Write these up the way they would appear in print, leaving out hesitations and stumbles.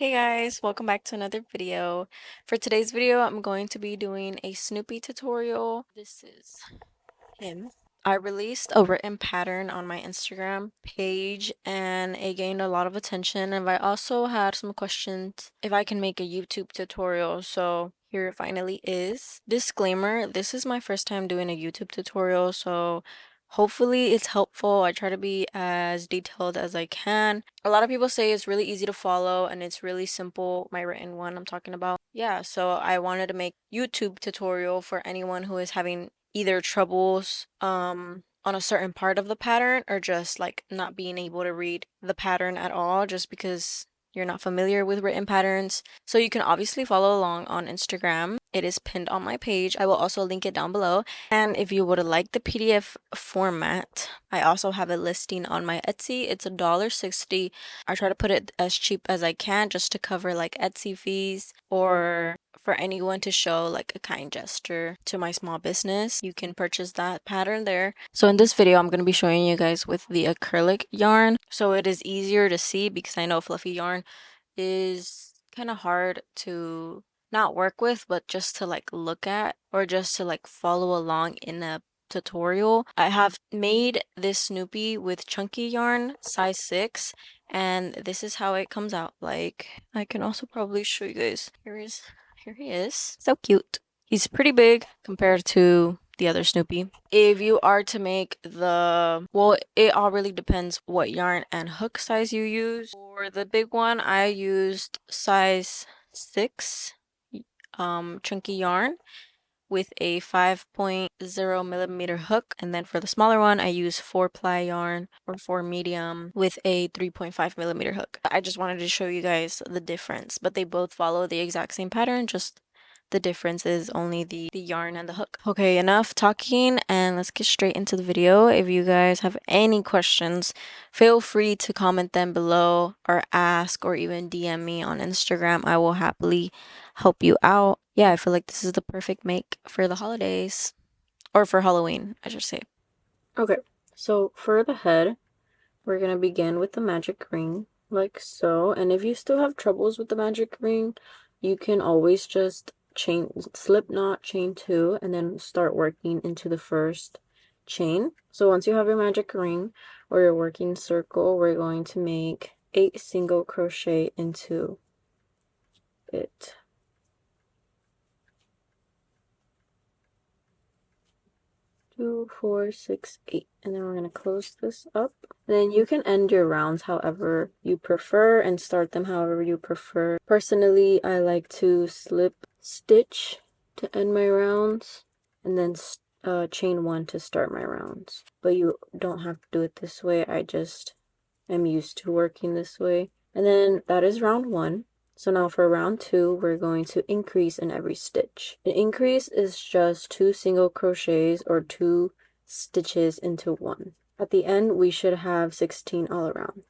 Hey guys, welcome back to another video. For today's video, I'm going to be doing a Snoopy tutorial. This is him. I released a written pattern on my Instagram page and it gained a lot of attention, and I also had some questions if I can make a YouTube tutorial, so here it finally is. Disclaimer, this is my first time doing a YouTube tutorial, so hopefully it's helpful. I try to be as detailed as I can. A lot of people say it's really easy to follow and it's really simple, my written one I'm talking about. Yeah, so I wanted to make YouTube tutorial for anyone who is having either troubles on a certain part of the pattern or just like not being able to read the pattern at all just because you're not familiar with written patterns. So you can obviously follow along on Instagram. It is pinned on my page. I will also link it down below. And if you would like the PDF format, I also have a listing on my Etsy. It's $1.60. I try to put it as cheap as I can just to cover like Etsy fees, or for anyone to show like a kind gesture to my small business. You can purchase that pattern there. So in this video, I'm going to be showing you guys with the acrylic yarn. So it is easier to see because I know fluffy yarn is kind of hard to not work with, but just to like look at or just to like follow along in a tutorial. I have made this Snoopy with chunky yarn, size 6, and this is how it comes out like. I can also probably show you guys. Here he is. So cute. He's pretty big compared to the other Snoopy. If you are to make well, it all really depends what yarn and hook size you use. For the big one, I used size 6 chunky yarn with a 5.0 millimeter hook, and then for the smaller one I use 4-ply yarn or 4 medium with a 3.5 millimeter hook. I just wanted to show you guys the difference, but they both follow the exact same pattern, just the difference is only the yarn and the hook. Okay, enough talking and let's get straight into the video. If you guys have any questions, feel free to comment them below or ask or even DM me on Instagram. I will happily help you out. Yeah, I feel like this is the perfect make for the holidays, or for Halloween, I should say. Okay, so for the head, we're gonna begin with the magic ring, like so. And if you still have troubles with the magic ring, you can always just slip knot, chain 2, and then start working into the first chain. So once you have your magic ring or your working circle, we're going to make 8 single crochet into it. 2, 4, 6, 8, and then we're going to close this up. Then you can end your rounds however you prefer and start them however you prefer. Personally, I like to slip stitch to end my rounds and then chain 1 to start my rounds. But you don't have to do it this way. I just am used to working this way. And then that is round 1. So now for round 2, we're going to increase in every stitch. An increase is just 2 single crochets or 2 stitches into 1. At the end, we should have 16 all around.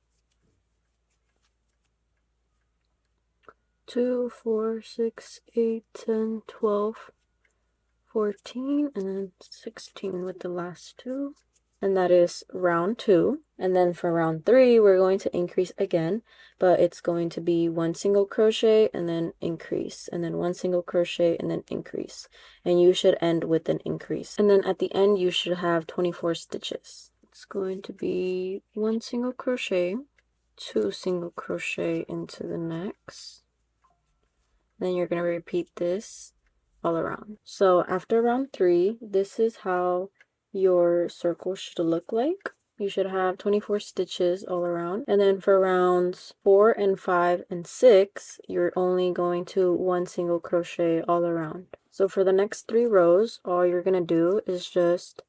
2, 4, 6, 8, 10, 12, 14, and then 16 with the last 2. And that is round 2. And then for round 3, we're going to increase again, but it's going to be 1 single crochet and then increase, and then 1 single crochet and then increase. And you should end with an increase. And then at the end, you should have 24 stitches. It's going to be 1 single crochet, 2 single crochet into the next. Then you're going to repeat this all around. So after round 3, this is how your circle should look like. You should have 24 stitches all around. And then for rounds 4 and 5 and 6, you're only going to 1 single crochet all around. So for the next 3 rows, all you're going to do is just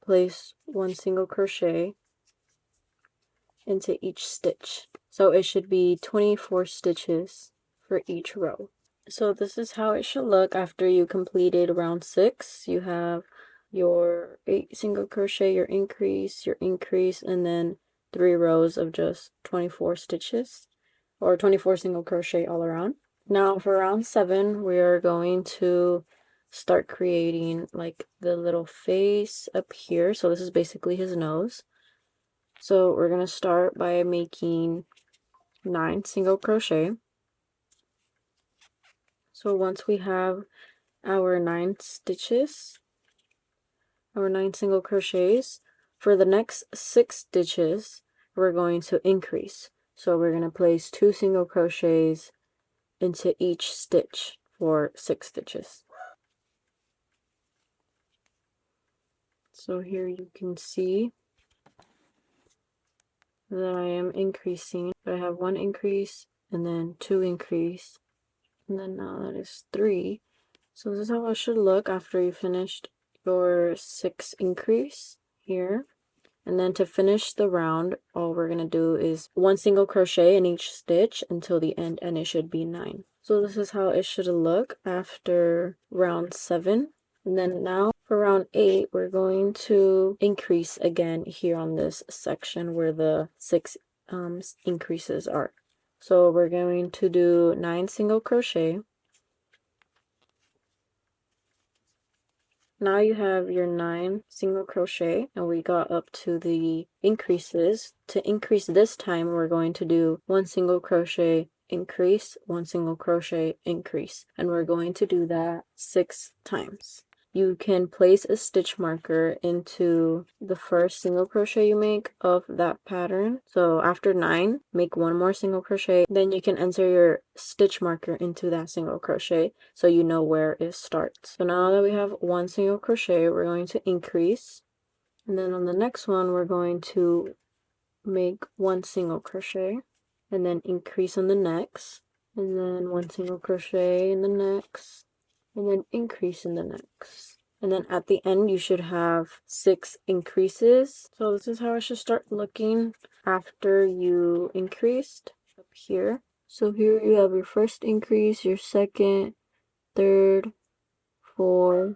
place 1 single crochet into each stitch. So it should be 24 stitches for each row. So this is how it should look after you completed round 6. You have your 8 single crochet, your increase, and then 3 rows of just 24 stitches or 24 single crochet all around. Now for round 7, we are going to start creating like the little face up here. So this is basically his nose. So we're going to start by making 9 single crochet. So once we have our 9 stitches, our 9 single crochets, for the next 6 stitches we're going to increase. So we're going to place 2 single crochets into each stitch for 6 stitches. So here you can see that I am increasing. I have 1 increase and then 2 increase, and then now that is 3. So this is how it should look after you finished your 6 increase here. And then to finish the round, all we're going to do is 1 single crochet in each stitch until the end, and it should be 9. So this is how it should look after round 7. And then now for round 8, we're going to increase again here on this section where the 6 increases are. So we're going to do 9 single crochet. Now you have your 9 single crochet, and we got up to the increases. To increase this time, we're going to do 1 single crochet, increase, 1 single crochet, increase, and we're going to do that 6 times. You can place a stitch marker into the first single crochet you make of that pattern. So after 9, make 1 more single crochet, then you can enter your stitch marker into that single crochet so you know where it starts. So now that we have 1 single crochet, we're going to increase, and then on the next one we're going to make 1 single crochet and then increase on the next, and then 1 single crochet in the next, and then increase in the next. And then at the end you should have 6 increases. So this is how it should start looking after you increased up here. So here you have your first increase, your second, third, fourth,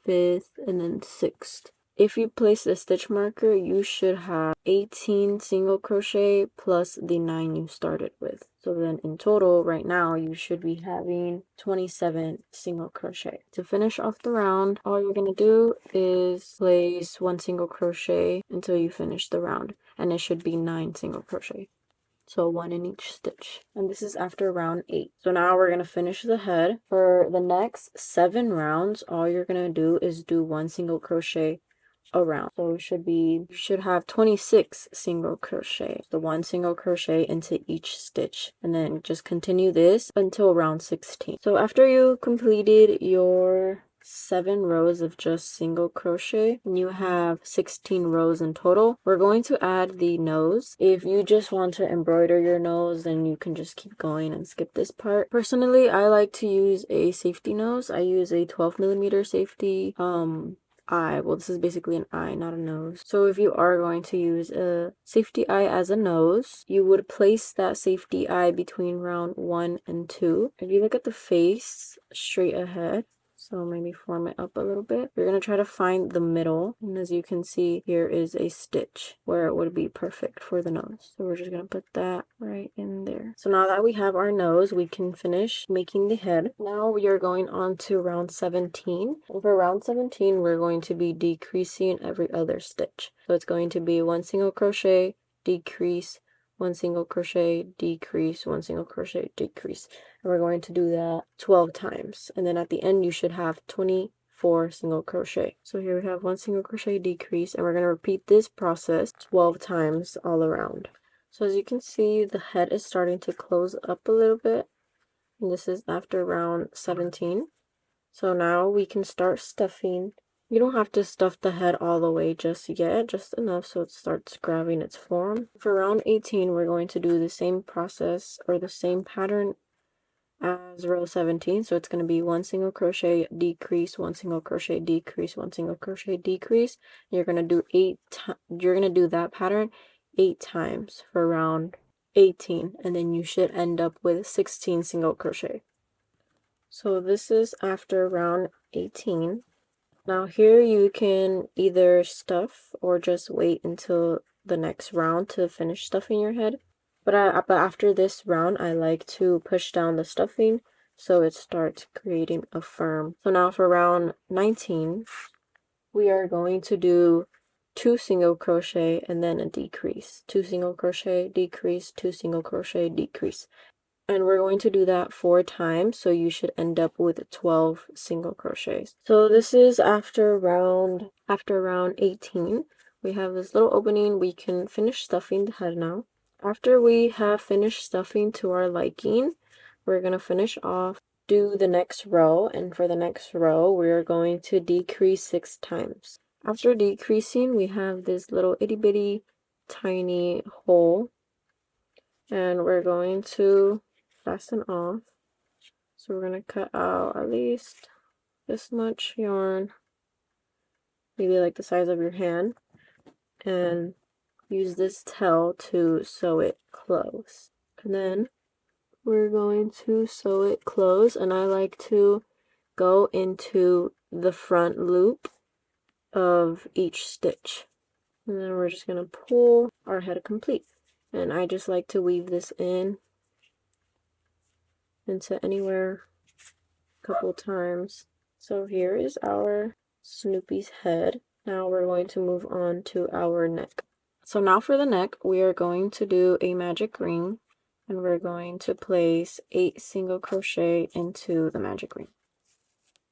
fifth, and then 6th. If you place a stitch marker, you should have 18 single crochet plus the 9 you started with. So then in total, right now, you should be having 27 single crochet. To finish off the round, all you're going to do is place 1 single crochet until you finish the round, and it should be 9 single crochet. So 1 in each stitch. And this is after round 8. So now we're going to finish the head. For the next 7 rounds, all you're going to do is do 1 single crochet around. So it should be, you should have 26 single crochet. So 1 single crochet into each stitch, and then just continue this until round 16. So after you completed your 7 rows of just single crochet, and you have 16 rows in total, we're going to add the nose. If you just want to embroider your nose, then you can just keep going and skip this part. Personally, I like to use a safety nose. I use a 12mm safety eye. Well, this is basically an eye, not a nose. So if you are going to use a safety eye as a nose, you would place that safety eye between round 1 and 2. If you look at the face straight ahead, so maybe form it up a little bit, you're going to try to find the middle, and as you can see, here is a stitch where it would be perfect for the nose. So we're just going to put that right in there. So now that we have our nose, we can finish making the head. Now we are going on to round 17. And for round 17, we're going to be decreasing every other stitch. So it's going to be 1 single crochet, decrease, 1 single crochet, decrease, 1 single crochet, decrease. And we're going to do that 12 times. And then at the end, you should have 24 single crochet. So here we have 1 single crochet, decrease, and we're going to repeat this process 12 times all around. So as you can see, the head is starting to close up a little bit. And this is after round 17. So now we can start stuffing. You don't have to stuff the head all the way just yet, just enough so it starts grabbing its form. For round 18, we're going to do the same process or the same pattern as row 17. So it's going to be 1 single crochet, decrease, 1 single crochet, decrease, 1 single crochet, decrease. You're going to do you're going to do that pattern 8 times for round 18, and then you should end up with 16 single crochet. So this is after round 18. Now here you can either stuff or just wait until the next round to finish stuffing your head. But after this round, I like to push down the stuffing so it starts creating a firm. So now for round 19, we are going to do 2 single crochet and then a decrease. 2 single crochet, decrease, 2 single crochet, decrease. And we're going to do that 4 times, so you should end up with 12 single crochets. So this is after round 18. We have this little opening. We can finish stuffing the head now. After we have finished stuffing to our liking, we're going to finish off, do the next row, and for the next row, we're going to decrease 6 times. After decreasing, we have this little itty bitty tiny hole, and we're going to fasten off. So we're going to cut out at least this much yarn, maybe like the size of your hand, and use this tail to sew it close. And then we're going to sew it close, and I like to go into the front loop of each stitch. And then we're just going to pull our head complete. And I just like to weave this in into anywhere a couple times. So here is our Snoopy's head. Now we're going to move on to our neck. So now for the neck, we are going to do a magic ring, and we're going to place 8 single crochet into the magic ring.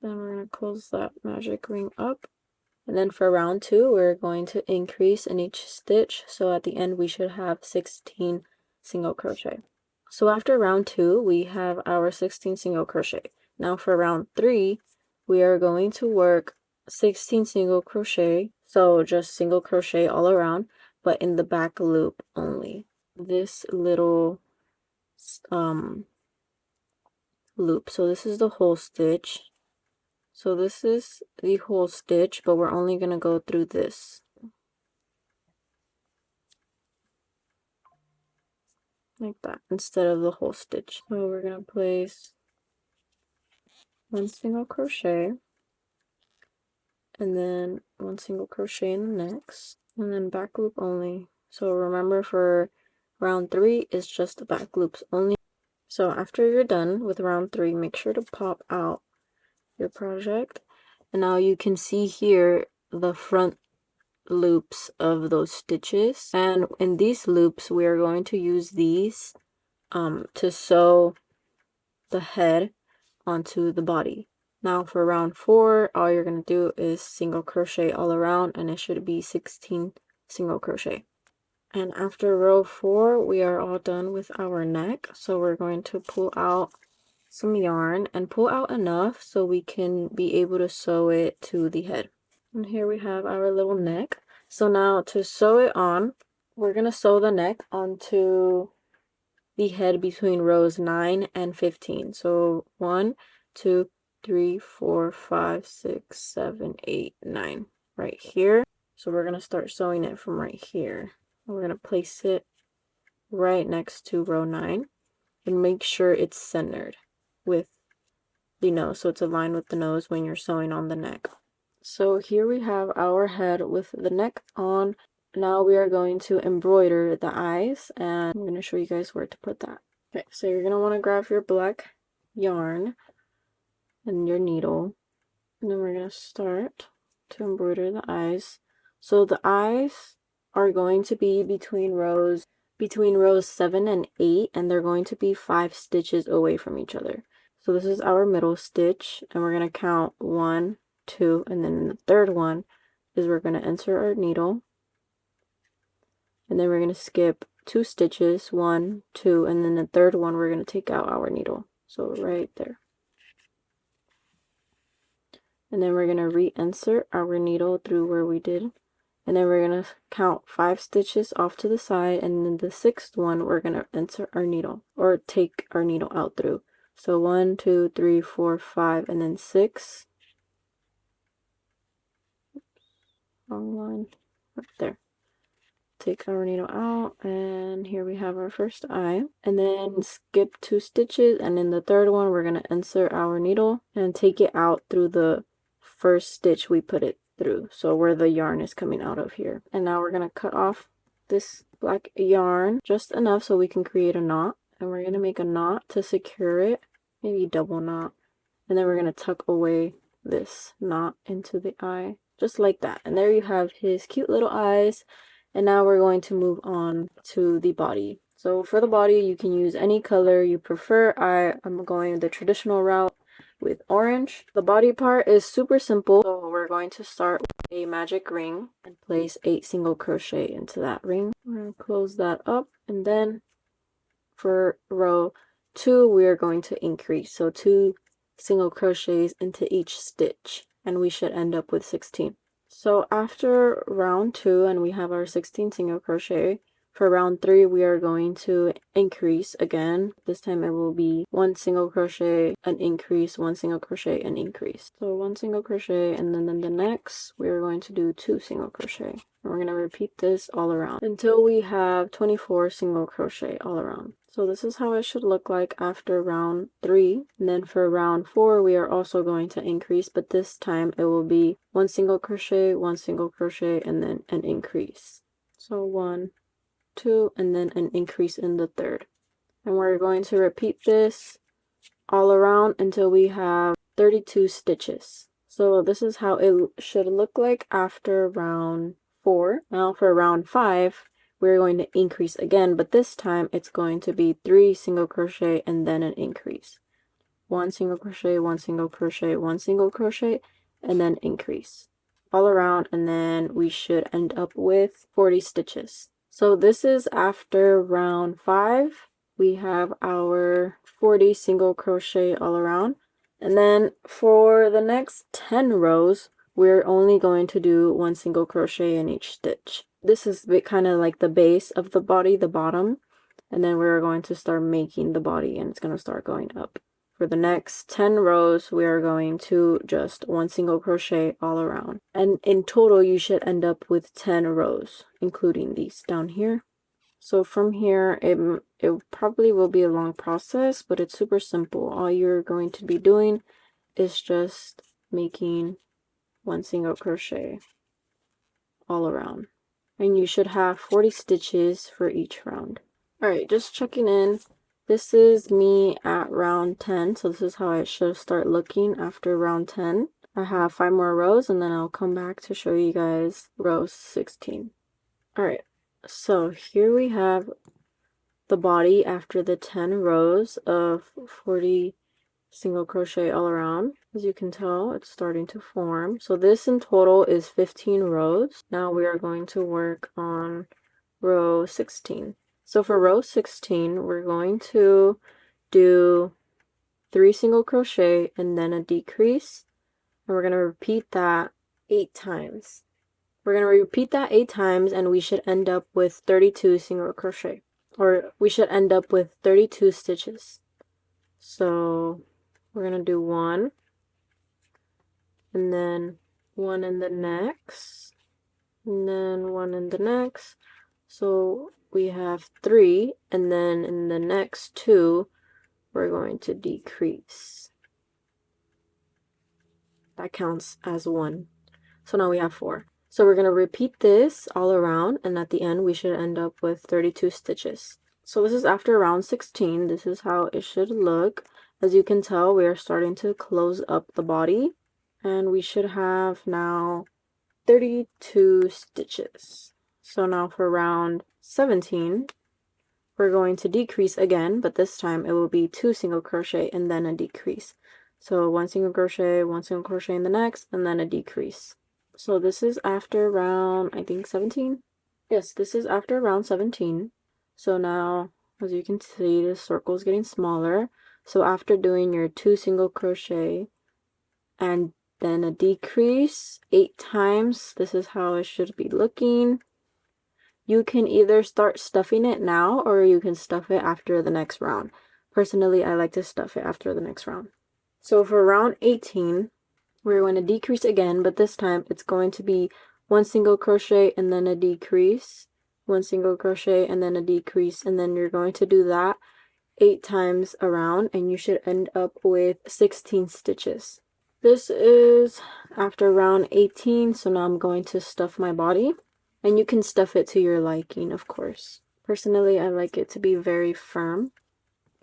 Then we're going to close that magic ring up. And then for round 2, we're going to increase in each stitch. So at the end, we should have 16 single crochet. So after round 2, we have our 16 single crochet. Now for round 3, we are going to work 16 single crochet. So just single crochet all around, but in the back loop only. This little loop. So this is the whole stitch. So this is the whole stitch, but we're only going to go through this. Like that, instead of the whole stitch. So we're going to place 1 single crochet, and then 1 single crochet in the next, and then back loop only. So remember, for round 3 is just the back loops only. So after you're done with round 3, make sure to pop out your project. And now you can see here the front loops of those stitches, and in these loops we are going to use these to sew the head onto the body. Now for round 4, all you're going to do is single crochet all around, and it should be 16 single crochet. And after row 4, we are all done with our neck. So we're going to pull out some yarn, and pull out enough so we can be able to sew it to the head. And here we have our little neck. So now to sew it on, we're going to sew the neck onto the head between rows 9 and 15. So 1, 2, 3, 4, 5, 6, 7, 8, 9 right here. So we're going to start sewing it from right here. We're going to place it right next to row 9 and make sure it's centered with the nose, so it's aligned with the nose when you're sewing on the neck. So here we have our head with the neck on. Now we are going to embroider the eyes, and I'm going to show you guys where to put that. Okay, so you're going to want to grab your black yarn and your needle, and then we're going to start to embroider the eyes. So the eyes are going to be between rows 7 and 8, and they're going to be 5 stitches away from each other. So this is our middle stitch, and we're going to count 1, 2, and then the third one is we're going to insert our needle, and then we're going to skip 2 stitches, 1, 2, and then the third one we're going to take out our needle. So right there. And then we're going to re-insert our needle through where we did. And then we're going to count 5 stitches off to the side, and then the 6th one we're going to insert our needle, or take our needle out through. So 1, 2, 3, 4, 5, and then 6. Wrong line. Right there. Take our needle out, and here we have our first eye. And then skip 2 stitches, and in the third one we're going to insert our needle and take it out through the first stitch we put it through, so where the yarn is coming out of here. And now we're going to cut off this black yarn just enough so we can create a knot, and we're going to make a knot to secure it, maybe double knot, and then we're going to tuck away this knot into the eye just like that. And there you have his cute little eyes. And now we're going to move on to the body. So for the body, you can use any color you prefer. I am going the traditional route with orange. The body part is super simple. So we're going to start with a magic ring and place 8 single crochet into that ring. We're going to close that up, and then for row 2, we are going to increase. So 2 single crochets into each stitch, and we should end up with 16. So after round 2 and we have our 16 single crochet, for round 3 we are going to increase again. This time it will be 1 single crochet, an increase, 1 single crochet, an increase. So 1 single crochet, and then in the next we are going to do 2 single crochet. And we're going to repeat this all around until we have 24 single crochet all around. So this is how it should look like after round 3. And then for round 4, we are also going to increase, but this time it will be 1 single crochet, 1 single crochet, and then an increase. So 1, 2, and then an increase in the third. And we're going to repeat this all around until we have 32 stitches. So this is how it should look like after round 4. Now for round 5, we're going to increase again, but this time it's going to be 3 single crochet and then an increase. 1 single crochet, 1 single crochet, 1 single crochet, and then increase all around, and then we should end up with 40 stitches. So this is after round 5. We have our 40 single crochet all around, and then for the next 10 rows we're only going to do 1 single crochet in each stitch. This is kind of like the base of the body, the bottom, and then we're going to start making the body, and it's going to start going up. For the next 10 rows, we are going to just 1 single crochet all around. And in total, you should end up with 10 rows, including these down here. So from here, it probably will be a long process, but it's super simple. All you're going to be doing is just making 1 single crochet all around. And you should have 40 stitches for each round. Alright, just checking in. This is me at round 10, so this is how it should start looking after round 10. I have 5 more rows, and then I'll come back to show you guys row 16. Alright, so here we have the body after the 10 rows of 40 single crochet all around. As you can tell, it's starting to form. So this in total is 15 rows. Now we are going to work on row 16. So for row 16, we're going to do 3 single crochet and then a decrease. And we're going to repeat that 8 times. We're going to repeat that 8 times, and we should end up with 32 single crochet. Or we should end up with 32 stitches. So we're going to do 1, and then 1 in the next, and then 1 in the next. So we have 3, and then in the next 2, we're going to decrease. That counts as 1. So now we have 4. So we're going to repeat this all around, and at the end we should end up with 32 stitches. So this is after round 16. This is how it should look. As you can tell, we are starting to close up the body, and we should have now 32 stitches. So now for round 17, we're going to decrease again, but this time it will be 2 single crochet and then a decrease. So 1 single crochet, 1 single crochet in the next, and then a decrease. So this is after round, I think 17? Yes, this is after round 17. So now, as you can see, the circle is getting smaller. So after doing your 2 single crochet and then a decrease 8 times, this is how it should be looking. You can either start stuffing it now, or you can stuff it after the next round. Personally, I like to stuff it after the next round. So for round 18, we're going to decrease again, but this time it's going to be 1 single crochet and then a decrease, 1 single crochet and then a decrease, and then you're going to do that 8 times around, and you should end up with 16 stitches. This is after round 18, so now I'm going to stuff my body, and you can stuff it to your liking, of course. Personally, I like it to be very firm.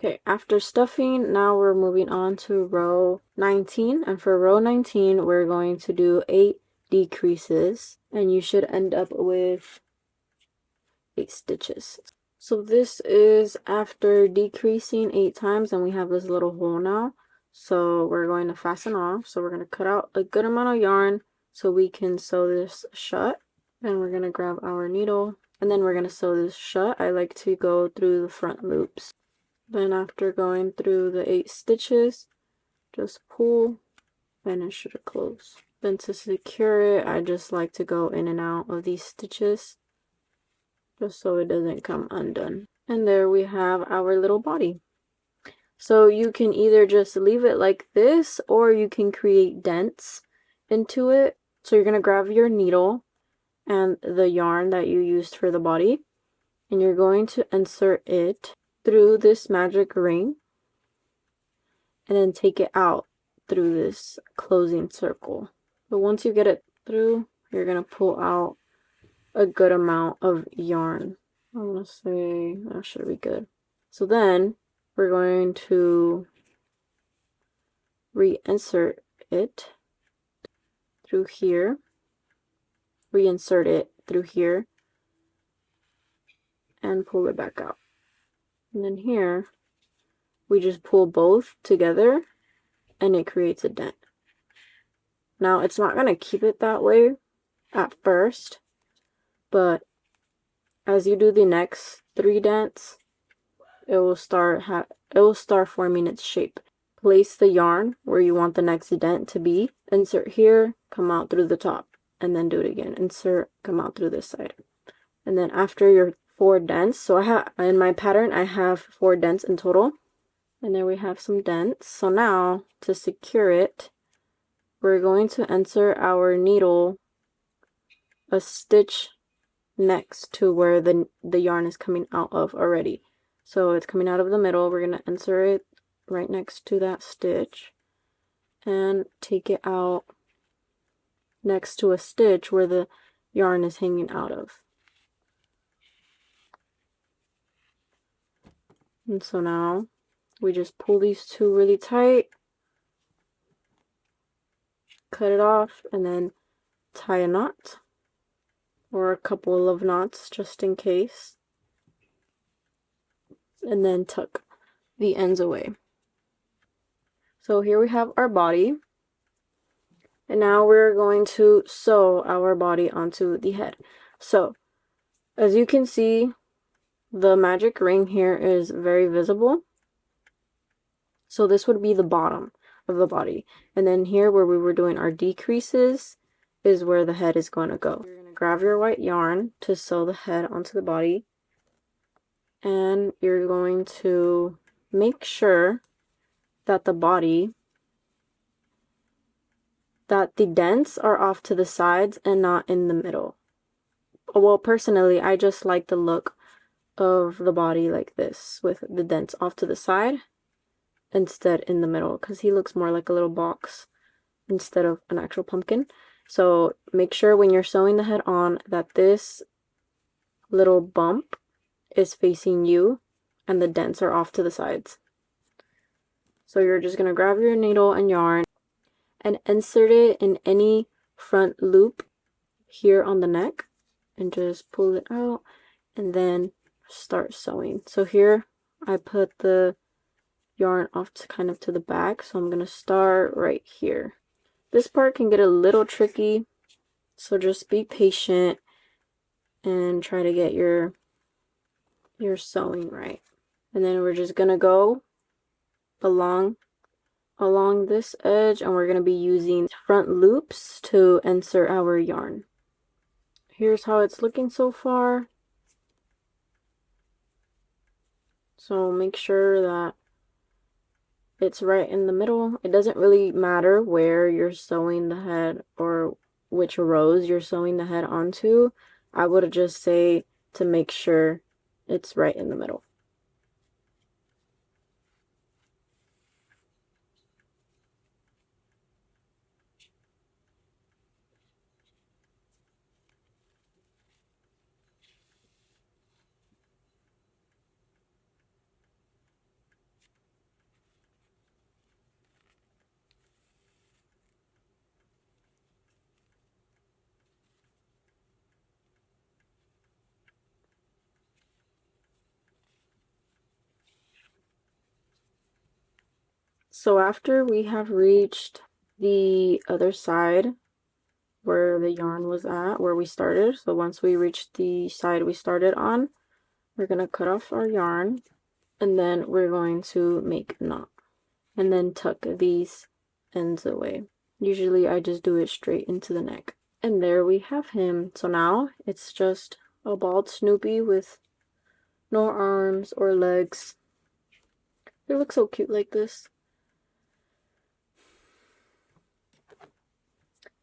Okay, after stuffing, now we're moving on to row 19, and for row 19, we're going to do 8 decreases, and you should end up with 8 stitches. So this is after decreasing 8 times, and we have this little hole now. So we're going to fasten off. So we're going to cut out a good amount of yarn so we can sew this shut. And we're going to grab our needle, and then we're going to sew this shut. I like to go through the front loops. Then after going through the 8 stitches, just pull and it should close. Then to secure it, I just like to go in and out of these stitches just so it doesn't come undone. And there we have our little body. So you can either just leave it like this, or you can create dents into it. So you're going to grab your needle and the yarn that you used for the body, and you're going to insert it through this magic ring and then take it out through this closing circle. But once you get it through, you're going to pull out a good amount of yarn. I'm going to say that should be good. So then we're going to reinsert it through here, reinsert it through here, and pull it back out. And then here, we just pull both together and it creates a dent. Now, it's not going to keep it that way at first, but as you do the next 3 dents, it will start forming its shape. Place the yarn where you want the next dent to be. Insert here, come out through the top, and then do it again. Insert, come out through this side. And then after your 4 dents, so I have in my pattern I have 4 dents in total. And there we have some dents. So now to secure it, we're going to insert our needle a stitch next to where the yarn is coming out of already. So it's coming out of the middle. We're going to insert it right next to that stitch and take it out next to a stitch where the yarn is hanging out of. And so now we just pull these 2 really tight, cut it off, and then tie a knot or a couple of knots just in case, and then tuck the ends away. So here we have our body, and now we're going to sew our body onto the head. So as you can see, the magic ring here is very visible. So this would be the bottom of the body, and then here where we were doing our decreases is where the head is going to go. You're going to grab your white yarn to sew the head onto the body, and you're going to make sure that the dents are off to the sides and not in the middle. Well, personally, I just like the look of the body like this, with the dents off to the side instead in the middle, because he looks more like a little box instead of an actual pumpkin. So make sure when you're sewing the head on that this little bump is facing you and the dents are off to the sides. So you're just going to grab your needle and yarn and insert it in any front loop here on the neck and just pull it out and then start sewing. So here I put the yarn off to kind of to the back, so I'm going to start right here. This part can get a little tricky, so just be patient and try to get your sewing right. And then we're just going to go along this edge, and we're going to be using front loops to insert our yarn. Here's how it's looking so far. So make sure that it's right in the middle. It doesn't really matter where you're sewing the head or which rows you're sewing the head onto. I would just say to make sure it's right in the middle. So after we have reached the other side where the yarn was at, where we started, so once we reach the side we started on, we're going to cut off our yarn, and then we're going to make a knot, and then tuck these ends away. Usually I just do it straight into the neck. And there we have him. So now it's just a bald Snoopy with no arms or legs. They look so cute like this.